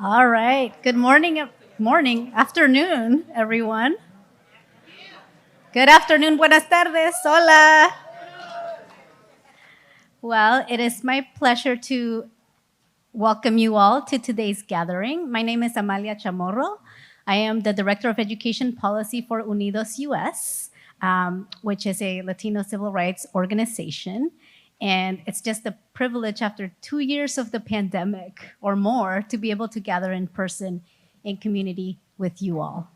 All right. Good morning, afternoon, everyone. Good afternoon, buenas tardes. Hola. Well, it is my pleasure to welcome you all to today's gathering. My name is Amalia Chamorro. I am the Director of Education Policy for Unidos US, which is a Latino civil rights organization. And it's just a privilege after 2 years of the pandemic or more to be able to gather in person in community with you all.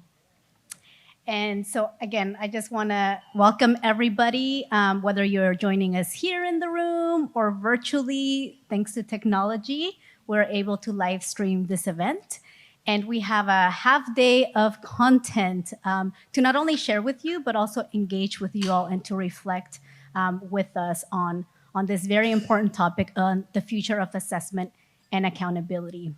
And so, again, I just want to welcome everybody, whether you're joining us here in the room or virtually, thanks to technology, we're able to live stream this event. And we have a half day of content to not only share with you, but also engage with you all and to reflect with us on this very important topic on the future of assessment and accountability.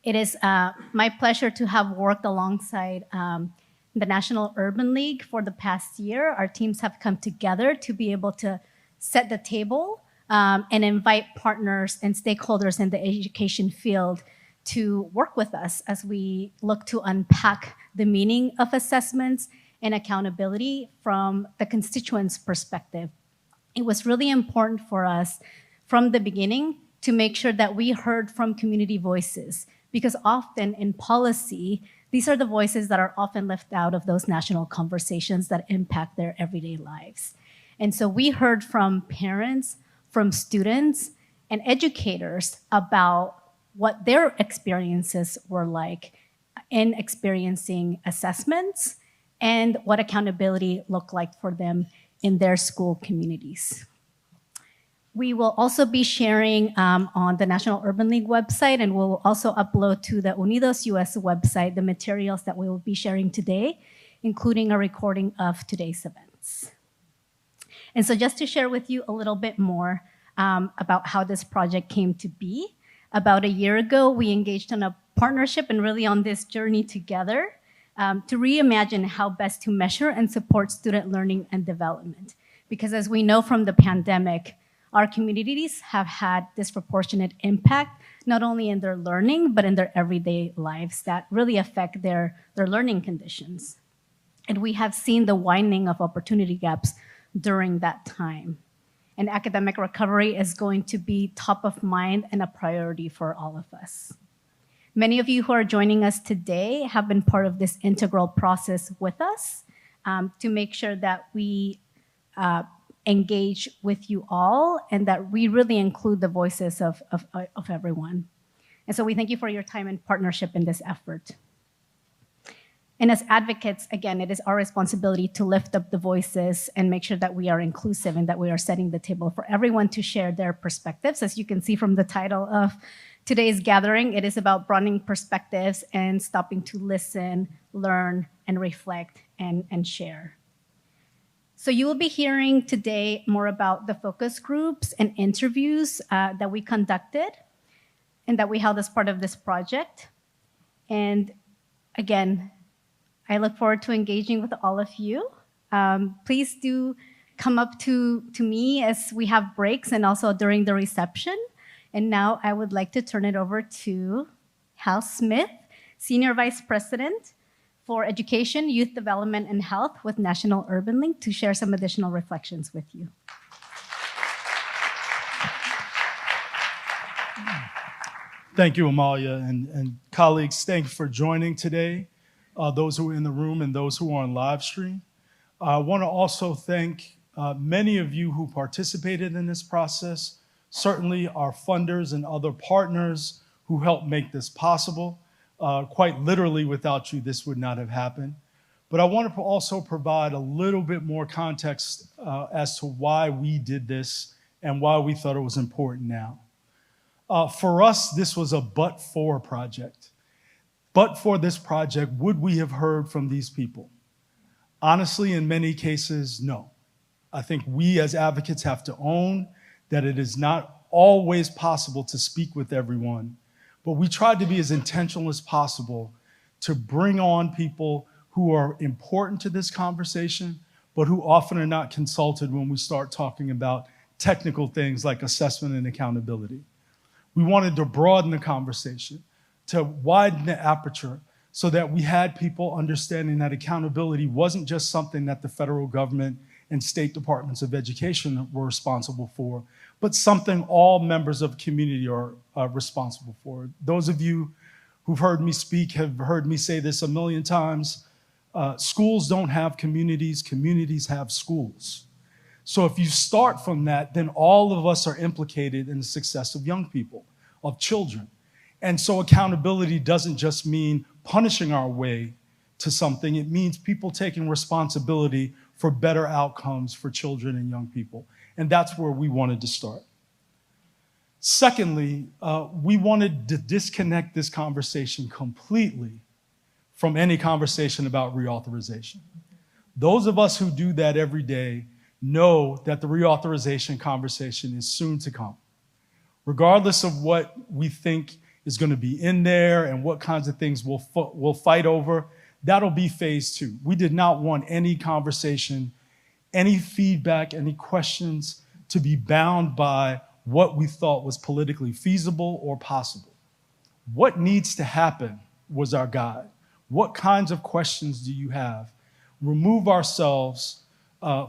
It is my pleasure to have worked alongside the National Urban League for the past year. Our teams have come together to be able to set the table and invite partners and stakeholders in the education field to work with us as we look to unpack the meaning of assessments and accountability from the constituents' perspective. It was really important for us from the beginning to make sure that we heard from community voices, because often in policy, these are the voices that are often left out of those national conversations that impact their everyday lives. And so we heard from parents, from students, and educators about what their experiences were like in experiencing assessments and what accountability looked like for them in their school communities. We will also be sharing on the National Urban League website, and we'll also upload to the Unidos US website the materials that we will be sharing today, including a recording of today's events. And so just to share with you a little bit more about how this project came to be, about a year ago, we engaged in a partnership and really on this journey together to reimagine how best to measure and support student learning and development. Because as we know from the pandemic, our communities have had disproportionate impact, not only in their learning, but in their everyday lives that really affect their learning conditions. And we have seen the widening of opportunity gaps during that time. And academic recovery is going to be top of mind and a priority for all of us. Many of you who are joining us today have been part of this integral process with us to make sure that we engage with you all and that we really include the voices of everyone. And so we thank you for your time and partnership in this effort. And as advocates, again, it is our responsibility to lift up the voices and make sure that we are inclusive and that we are setting the table for everyone to share their perspectives. As you can see from the title of today's gathering, it is about broadening perspectives and stopping to listen, learn, and reflect and share. So you will be hearing today more about the focus groups and interviews that we conducted and that we held as part of this project. And again, I look forward to engaging with all of you. Please do come up to me as we have breaks and also during the reception. And now I would like to turn it over to Hal Smith, Senior Vice President for Education, Youth Development, and Health with National Urban League, to share some additional reflections with you. Thank you, Amalia, and colleagues, thank you for joining today, those who are in the room and those who are on live stream. I want to also thank many of you who participated in this process, certainly our funders and other partners who helped make this possible. Quite literally, without you, this would not have happened. But I want to also provide a little bit more context as to why we did this and why we thought it was important now. For us, this was a but-for project. But for this project, would we have heard from these people? Honestly, in many cases, no. I think we as advocates have to own that it is not always possible to speak with everyone. But we tried to be as intentional as possible to bring on people who are important to this conversation, but who often are not consulted when we start talking about technical things like assessment and accountability. We wanted to broaden the conversation, to widen the aperture so that we had people understanding that accountability wasn't just something that the federal government and state departments of education were responsible for, but something all members of the community are responsible for. Those of you who've heard me speak have heard me say this a million times. Schools don't have communities, communities have schools. So if you start from that, then all of us are implicated in the success of young people, of children. And so accountability doesn't just mean punishing our way to something. It means people taking responsibility for better outcomes for children and young people. And that's where we wanted to start. Secondly, we wanted to disconnect this conversation completely from any conversation about reauthorization. Those of us who do that every day know that the reauthorization conversation is soon to come. Regardless of what we think is going to be in there and what kinds of things we'll fight over, that'll be phase two. We did not want any conversation, any feedback, any questions to be bound by what we thought was politically feasible or possible. What needs to happen was our guide. What kinds of questions do you have? Remove ourselves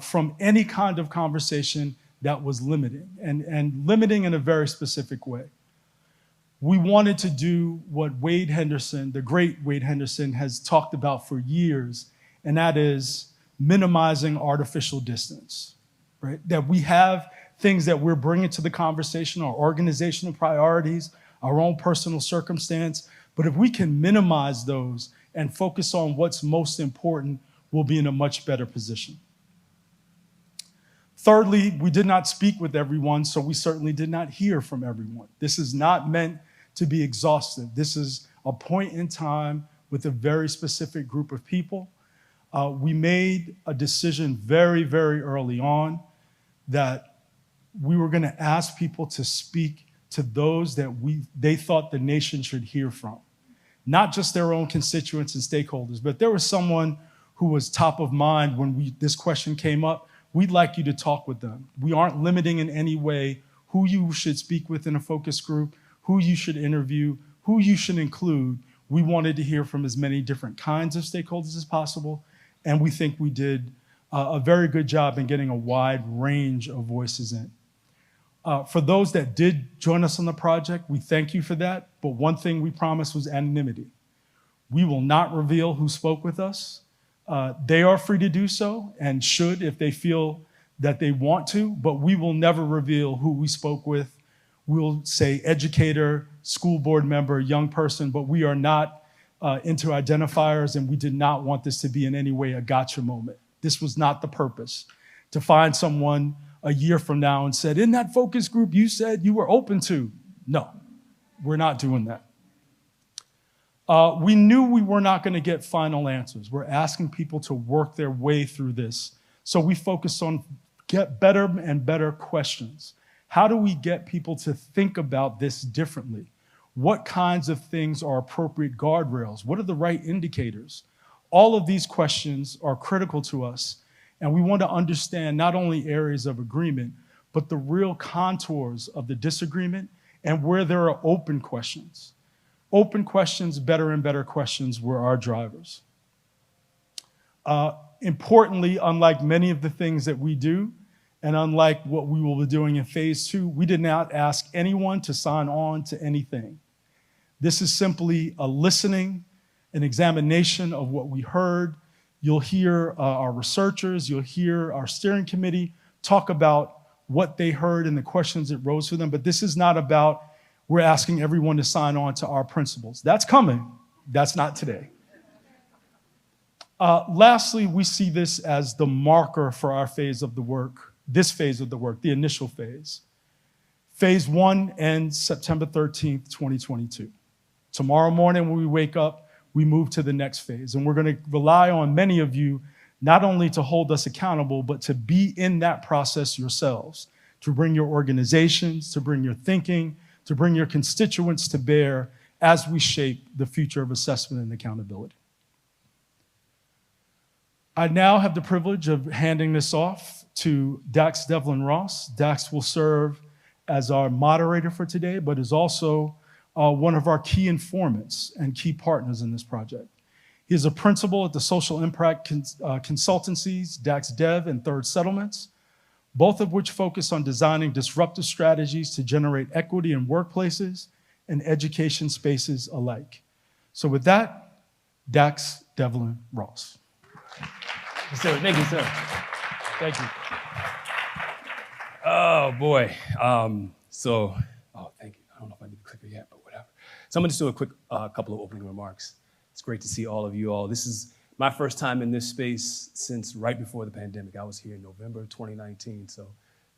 from any kind of conversation that was limiting, and limiting in a very specific way. We wanted to do what Wade Henderson, the great Wade Henderson, has talked about for years, and that is minimizing artificial distance, right? That we have things that we're bringing to the conversation, our organizational priorities, our own personal circumstance, but if we can minimize those and focus on what's most important, we'll be in a much better position. Thirdly, we did not speak with everyone, so we certainly did not hear from everyone. This is not meant to be exhaustive. This is a point in time with a very specific group of people. We made a decision very, very early on that we were going to ask people to speak to those that they thought the nation should hear from. Not just their own constituents and stakeholders, but there was someone who was top of mind when this question came up. We'd like you to talk with them. We aren't limiting in any way who you should speak with in a focus group, who you should interview, who you should include. We wanted to hear from as many different kinds of stakeholders as possible, and we think we did a very good job in getting a wide range of voices in. For those that did join us on the project, we thank you for that, but one thing we promised was anonymity. We will not reveal who spoke with us. They are free to do so and should if they feel that they want to, but we will never reveal who we spoke with. We'll say educator, school board member, young person, but we are not into identifiers, and we did not want this to be in any way a gotcha moment. This was not the purpose, to find someone a year from now and said, in that focus group you said you were open to. No, we're not doing that. We knew we were not going to get final answers. We're asking people to work their way through this. So we focused on get better and better questions. How do we get people to think about this differently? What kinds of things are appropriate guardrails? What are the right indicators? All of these questions are critical to us, and we want to understand not only areas of agreement, but the real contours of the disagreement and where there are open questions. Open questions, better and better questions were our drivers. Importantly, unlike many of the things that we do, and unlike what we will be doing in phase two, we did not ask anyone to sign on to anything. This is simply a listening, an examination of what we heard. You'll hear our researchers, you'll hear our steering committee talk about what they heard and the questions that rose for them, but this is not about we're asking everyone to sign on to our principles. That's coming. That's not today. Lastly, we see this as the marker for our phase of the work, this phase of the work, the initial phase. Phase one ends September 13th, 2022. Tomorrow morning when we wake up, we move to the next phase. And we're going to rely on many of you not only to hold us accountable, but to be in that process yourselves, to bring your organizations, to bring your thinking, to bring your constituents to bear as we shape the future of assessment and accountability. I now have the privilege of handing this off to Dax Devlin Ross. Dax will serve as our moderator for today, but is also one of our key informants and key partners in this project. He is a principal at the social impact consultancies, Dax Dev and Third Settlements, both of which focus on designing disruptive strategies to generate equity in workplaces and education spaces alike. So with that, Dax Devlin Ross. Yes, sir. Thank you, sir. Thank you. Oh, boy. Thank you. I don't know if I need the clicker yet, but whatever. So I'm going to just do a quick couple of opening remarks. It's great to see all of you all. This is my first time in this space since right before the pandemic. I was here in November 2019, so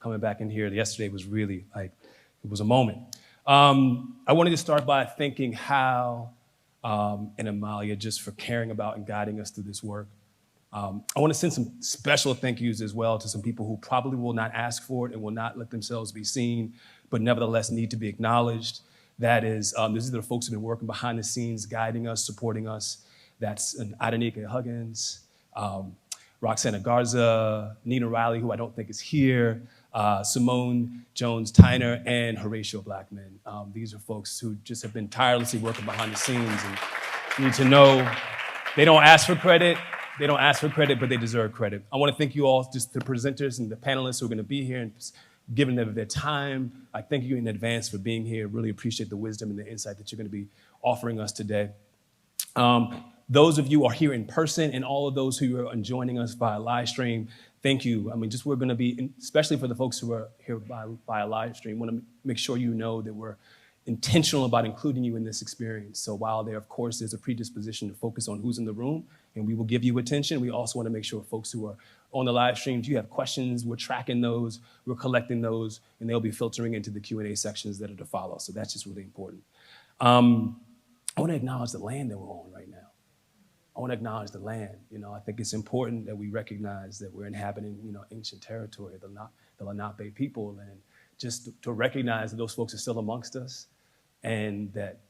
coming back in here yesterday was really it was a moment. I wanted to start by thanking Hal and Amalia just for caring about and guiding us through this work. I want to send some special thank yous as well to some people who probably will not ask for it and will not let themselves be seen, but nevertheless need to be acknowledged. That is, these are the folks who have been working behind the scenes, guiding us, supporting us. That's Adenike Huggins, Roxana Garza, Nina Riley, who I don't think is here, Simone Jones-Tyner, and Horatio Blackman. These are folks who just have been tirelessly working behind the scenes, and you need to know they don't ask for credit. They don't ask for credit, but they deserve credit. I want to thank you all, just the presenters and the panelists who are going to be here and giving them their time. I thank you in advance for being here. Really appreciate the wisdom and the insight that you're going to be offering us today. Those of you who are here in person and all of those who are joining us via live stream, thank you. We're going to be, especially for the folks who are here via live stream, want to make sure you know that we're intentional about including you in this experience. So while there, of course, is a predisposition to focus on who's in the room, and we will give you attention, we also want to make sure folks who are on the live stream, if you have questions, we're tracking those, we're collecting those, and they'll be filtering into the Q&A sections that are to follow. So that's just really important. I want to acknowledge the land that we're on right now. I want to acknowledge the land. I think it's important that we recognize that we're inhabiting, ancient territory, the Lenape people, and just to recognize that those folks are still amongst us, and that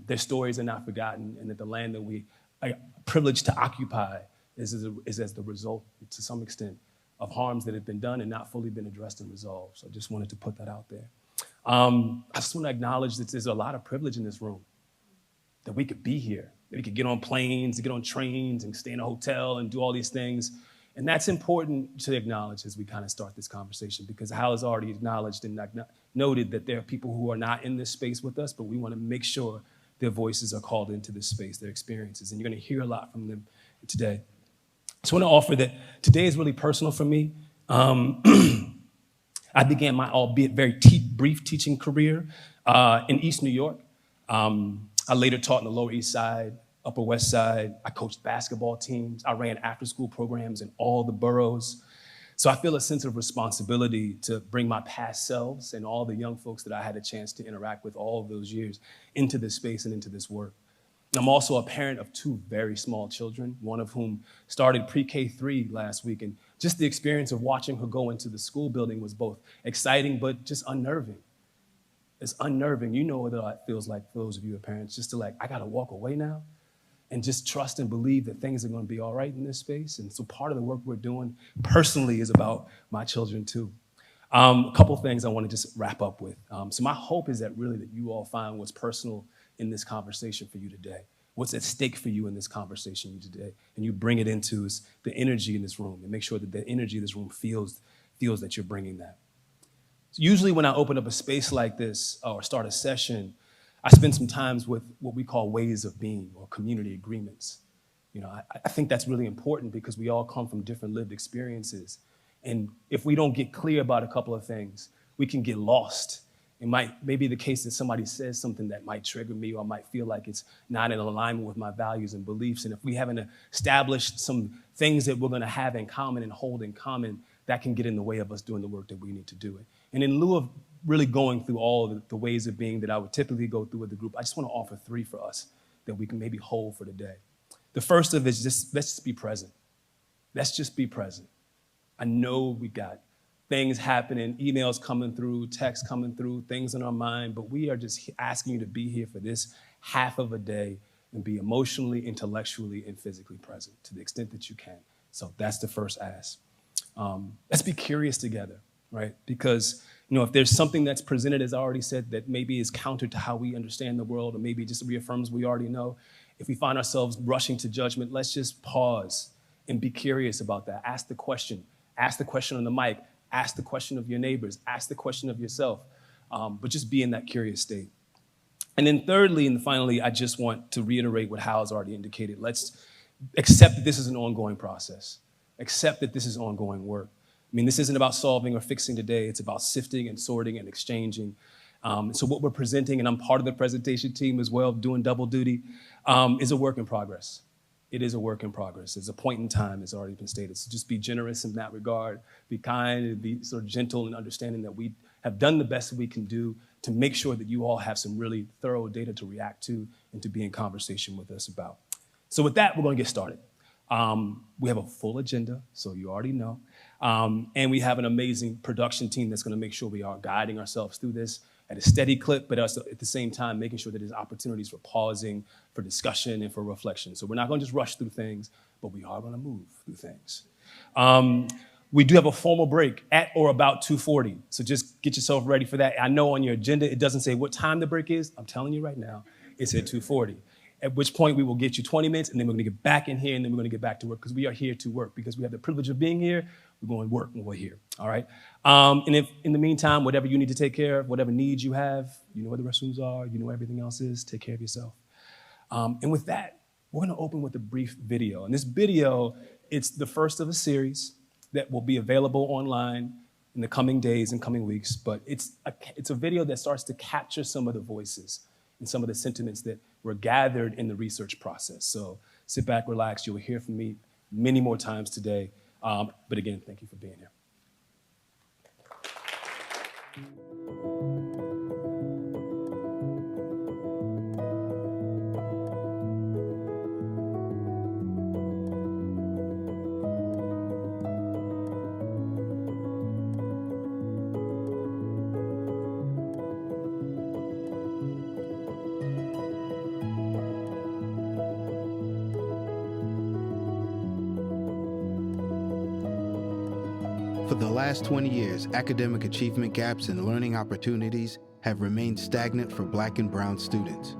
their stories are not forgotten, and that the land that we are privileged to occupy is as the result, to some extent, of harms that have been done and not fully been addressed and resolved. So I just wanted to put that out there. I just want to acknowledge that there's a lot of privilege in this room, that we could be here, that we could get on planes, get on trains, and stay in a hotel and do all these things. And that's important to acknowledge as we kind of start this conversation, because Hal has already acknowledged and noted that there are people who are not in this space with us, but we want to make sure their voices are called into this space, their experiences, and you're going to hear a lot from them today. So I want to offer that today is really personal for me. I began my, albeit very brief teaching career in East New York. I later taught in the Lower East Side, Upper West Side. I coached basketball teams. I ran after-school programs in all the boroughs. So I feel a sense of responsibility to bring my past selves and all the young folks that I had a chance to interact with all of those years into this space and into this work. I'm also a parent of two very small children, one of whom started pre-K3 last week. And just the experience of watching her go into the school building was both exciting, but just unnerving. It's unnerving. You know what it feels like for those of you who are parents, just to I got to walk away now and just trust and believe that things are going to be all right in this space. And so part of the work we're doing personally is about my children too. A couple things I want to just wrap up with. So my hope is that really that you all find what's personal in this conversation for you today. What's at stake for you in this conversation today? And you bring it into the energy in this room and make sure that the energy in this room feels that you're bringing that. So usually when I open up a space like this or start a session, I spend some time with what we call ways of being or community agreements. I think that's really important because we all come from different lived experiences. And if we don't get clear about a couple of things, we can get lost. It may be the case that somebody says something that might trigger me or might feel like it's not in alignment with my values and beliefs. And if we haven't established some things that we're going to have in common and hold in common, that can get in the way of us doing the work that we need to do. And in lieu of really going through all the ways of being that I would typically go through with the group, I just want to offer 3 for us that we can maybe hold for today. The first of it is let's just be present. Let's just be present. I know we got things happening, emails coming through, texts coming through, things in our mind, but we are just asking you to be here for this half of a day and be emotionally, intellectually, and physically present to the extent that you can. So that's the first ask. Let's be curious together, right? Because If there's something that's presented, as I already said, that maybe is counter to how we understand the world, or maybe just reaffirms what we already know, if we find ourselves rushing to judgment, let's just pause and be curious about that. Ask the question. Ask the question on the mic. Ask the question of your neighbors. Ask the question of yourself. But just be in that curious state. And then thirdly and finally, I just want to reiterate what Hal's already indicated. Let's accept that this is an ongoing process. Accept that this is ongoing work. This isn't about solving or fixing today. It's about sifting and sorting and exchanging. So what we're presenting, and I'm part of the presentation team as well, doing double duty, is a work in progress. It is a work in progress. There's a point in time, as already been stated. So just be generous in that regard. Be kind and be sort of gentle in understanding that we have done the best we can do to make sure that you all have some really thorough data to react to and to be in conversation with us about. So with that, we're going to get started. We have a full agenda, so you already know. And we have an amazing production team that's going to make sure we are guiding ourselves through this at a steady clip, but also at the same time making sure that there's opportunities for pausing, for discussion, and for reflection. So we're not going to just rush through things, but we are going to move through things. We do have a formal break at or about 2:40, so just get yourself ready for that. I know on your agenda it doesn't say what time the break is. I'm telling you right now, it's at 2:40. At which point we will get you 20 minutes, and then we're going to get back in here, and then we're going to get back to work, because we are here to work. Because we have the privilege of being here, we're going to work when we're here, all right? And if in the meantime, whatever you need to take care of, whatever needs you have, you know where the restrooms are, you know where everything else is, take care of yourself. And with that, we're going to open with a brief video. And this video, it's the first of a series that will be available online in the coming days and coming weeks. But it's a video that starts to capture some of the voices and some of the sentiments that were gathered in the research process. So sit back, relax. You'll hear from me many more times today. But again, thank you for being here. For the last 20 years, academic achievement gaps and learning opportunities have remained stagnant for Black and brown students.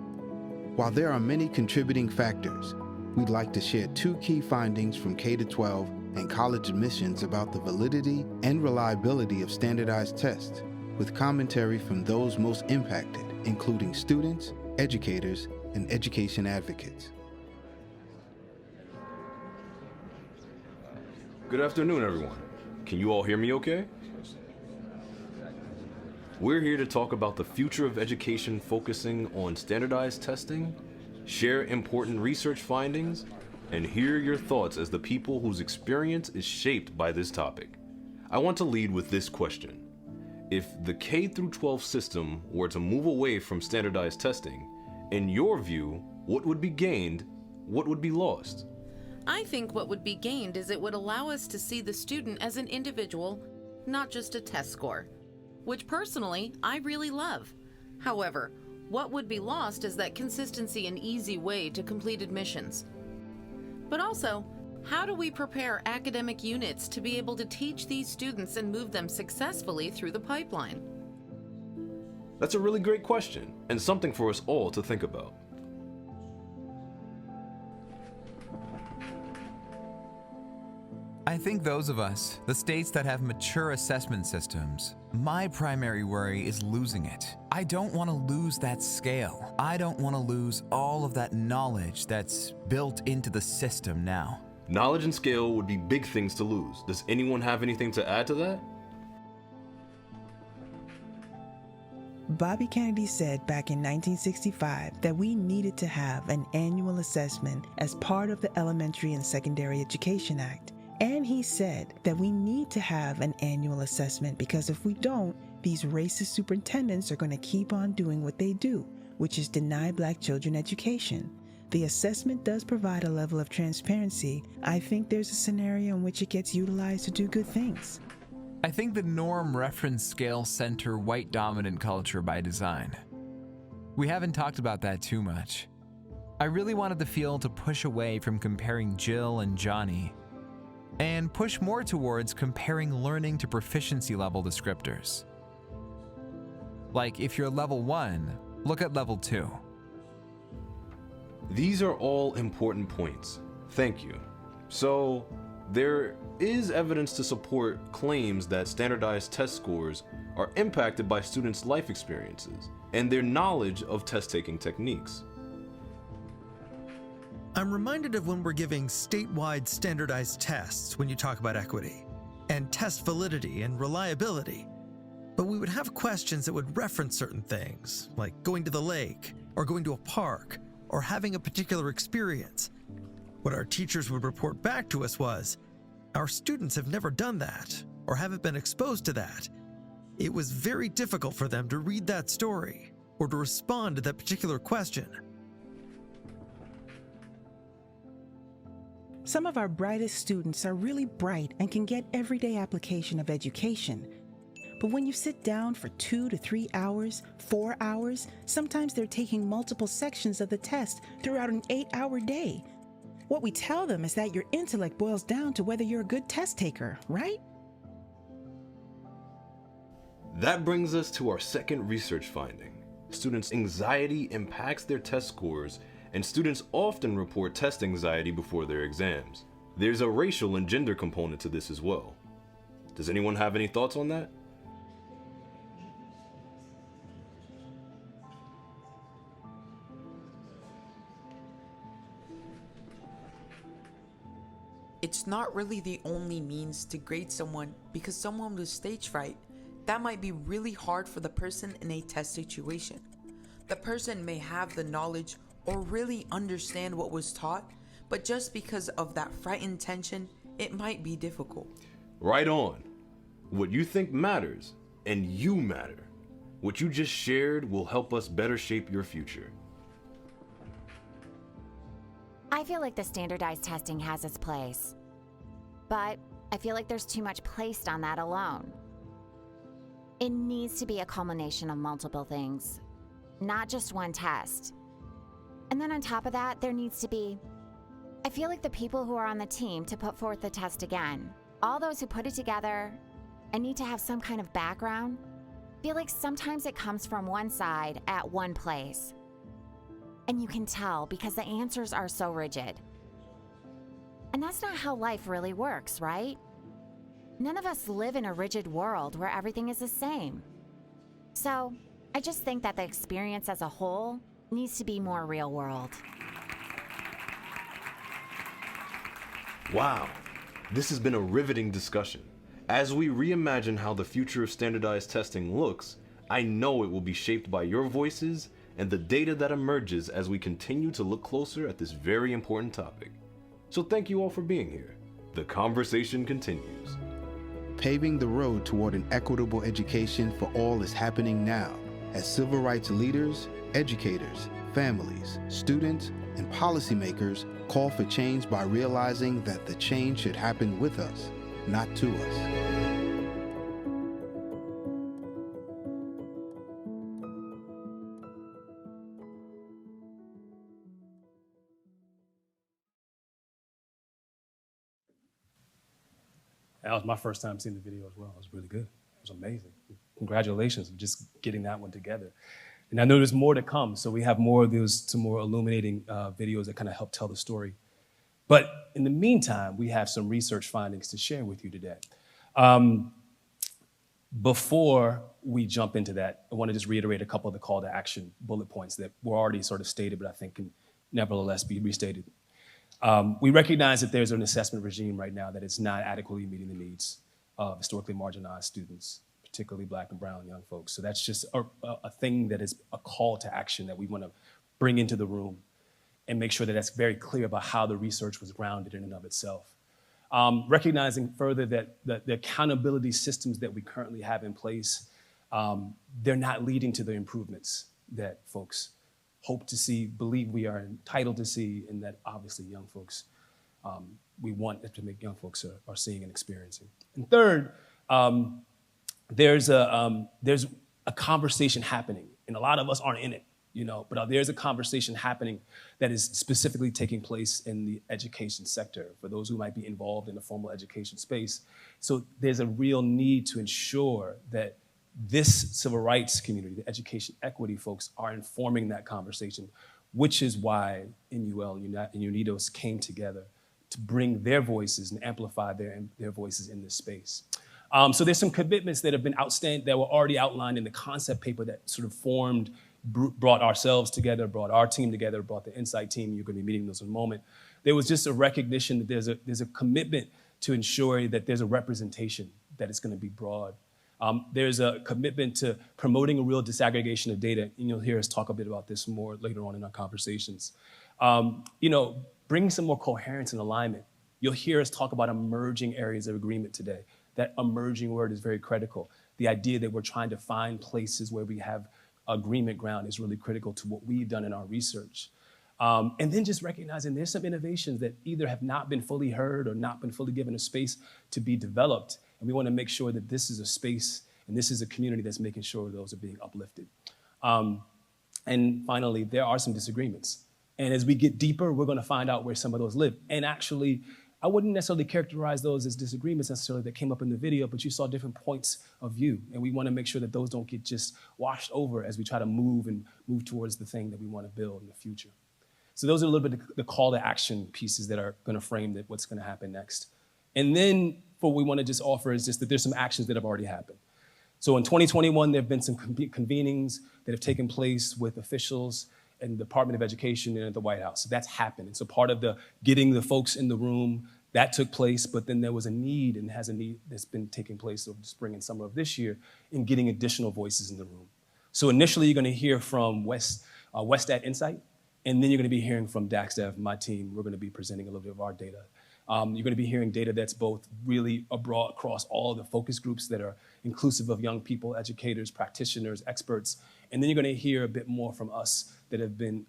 While there are many contributing factors, we'd like to share 2 key findings from K-12 and college admissions about the validity and reliability of standardized tests, with commentary from those most impacted, including students, educators, and education advocates. Good afternoon, everyone. Can you all hear me okay? We're here to talk about the future of education focusing on standardized testing, share important research findings, and hear your thoughts as the people whose experience is shaped by this topic. I want to lead with this question. If the K-12 system were to move away from standardized testing, in your view, what would be gained, what would be lost? I think what would be gained is it would allow us to see the student as an individual, not just a test score, which personally I really love. However, what would be lost is that consistency and easy way to complete admissions. But also, how do we prepare academic units to be able to teach these students and move them successfully through the pipeline? That's a really great question, and something for us all to think about. I think those of us, the states that have mature assessment systems, my primary worry is losing it. I don't want to lose that scale. I don't want to lose all of that knowledge that's built into the system now. Knowledge and scale would be big things to lose. Does anyone have anything to add to that? Bobby Kennedy said back in 1965 that we needed to have an annual assessment as part of the Elementary and Secondary Education Act. And he said that we need to have an annual assessment because if we don't, these racist superintendents are going to keep on doing what they do, which is deny Black children education. The assessment does provide a level of transparency. I think there's a scenario in which it gets utilized to do good things. I think the norm reference scale center white dominant culture by design. We haven't talked about that too much. I really wanted the field to push away from comparing Jill and Johnny and push more towards comparing learning to proficiency level descriptors. Like if you're level 1, look at level 2. These are all important points. Thank you. So, there is evidence to support claims that standardized test scores are impacted by students' life experiences and their knowledge of test-taking techniques. I'm reminded of when we're giving statewide standardized tests when you talk about equity, and test validity and reliability. But we would have questions that would reference certain things, like going to the lake, or going to a park, or having a particular experience. What our teachers would report back to us was, our students have never done that, or haven't been exposed to that. It was very difficult for them to read that story, or to respond to that particular question. Some of our brightest students are really bright and can get everyday application of education. But when you sit down for 2 to 3 hours, 4 hours, sometimes they're taking multiple sections of the test throughout an 8-hour day. What we tell them is that your intellect boils down to whether you're a good test taker, right? That brings us to our second research finding. Students' anxiety impacts their test scores, and students often report test anxiety before their exams. There's a racial and gender component to this as well. Does anyone have any thoughts on that? It's not really the only means to grade someone, because someone with stage fright, that might be really hard for the person in a test situation. The person may have the knowledge or really understand what was taught, but just because of that frightened tension, it might be difficult. Right on. What you think matters, and you matter. What you just shared will help us better shape your future. I feel like the standardized testing has its place, but I feel like there's too much placed on that alone. It needs to be a culmination of multiple things, not just one test. And then on top of that, there needs to be, I feel like the people who are on the team to put forth the test again, all those who put it together and need to have some kind of background, feel like sometimes it comes from one side at one place. And you can tell because the answers are so rigid. And that's not how life really works, right? None of us live in a rigid world where everything is the same. So, I just think that the experience as a whole needs to be more real world. Wow, this has been a riveting discussion. As we reimagine how the future of standardized testing looks, I know it will be shaped by your voices and the data that emerges as we continue to look closer at this very important topic. So thank you all for being here. The conversation continues. Paving the road toward an equitable education for all is happening now, as civil rights leaders, educators, families, students, and policymakers call for change by realizing that the change should happen with us, not to us. That was my first time seeing the video as well. It was really good. It was amazing. Congratulations on just getting that one together. And I know there's more to come, so we have more of those, some more illuminating videos that kind of help tell the story. But in the meantime, we have some research findings to share with you today. Before we jump into that, I want to just reiterate a couple of the call to action bullet points that were already sort of stated, but I think can nevertheless be restated. We recognize that there's an assessment regime right now that is not adequately meeting the needs of historically marginalized students, particularly Black and brown young folks. So that's just a thing that is a call to action that we want to bring into the room and make sure that that's very clear about how the research was grounded in and of itself. Recognizing further that the accountability systems that we currently have in place, they're not leading to the improvements that folks hope to see, believe we are entitled to see, and that obviously young folks, we want to make young folks are seeing and experiencing. And third, there's a conversation happening, and a lot of us aren't in it, you know, but there's a conversation happening that is specifically taking place in the education sector for those who might be involved in the formal education space. So there's a real need to ensure that this civil rights community, the education equity folks, are informing that conversation, which is why NUL and UNIDOS came together to bring their voices and amplify their voices in this space. So there's some commitments that have been outstanding, that were already outlined in the concept paper that sort of formed, brought ourselves together, brought our team together, brought the Insight team. You're going to be meeting those in a moment. There was just a recognition that there's a commitment to ensure that there's a representation, that it's going to be broad. There's a commitment to promoting a real disaggregation of data, and you'll hear us talk a bit about this more later on in our conversations. Bringing some more coherence and alignment. You'll hear us talk about emerging areas of agreement today. That emerging word is very critical. The idea that we're trying to find places where we have agreement ground is really critical to what we've done in our research. And then just recognizing there's some innovations that either have not been fully heard or not been fully given a space to be developed. And we want to make sure that this is a space and this is a community that's making sure those are being uplifted. And finally, there are some disagreements. And as we get deeper, we're going to find out where some of those live. And actually, I wouldn't necessarily characterize those as disagreements necessarily that came up in the video, but you saw different points of view. And we want to make sure that those don't get just washed over as we try to move towards the thing that we want to build in the future. So those are a little bit of the call to action pieces that are going to frame what's going to happen next. And then what we want to just offer is just that there's some actions that have already happened. So in 2021, there have been some convenings that have taken place with officials in the Department of Education and at the White House. So that's happened. And so part of the getting the folks in the room, that took place, but then there was a need, and has a need that's been taking place over the spring and summer of this year in getting additional voices in the room. So initially, you're going to hear from West at Insight, and then you're going to be hearing from DACSTEV, my team. We're going to be presenting a little bit of our data. You're going to be hearing data that's both really abroad across all the focus groups that are inclusive of young people, educators, practitioners, experts. And then you're going to hear a bit more from us that have been,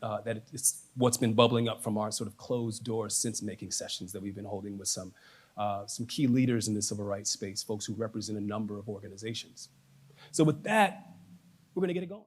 it's what's been bubbling up from our sort of closed door sense-making sessions that we've been holding with some key leaders in the civil rights space, folks who represent a number of organizations. So with that, we're going to get it going.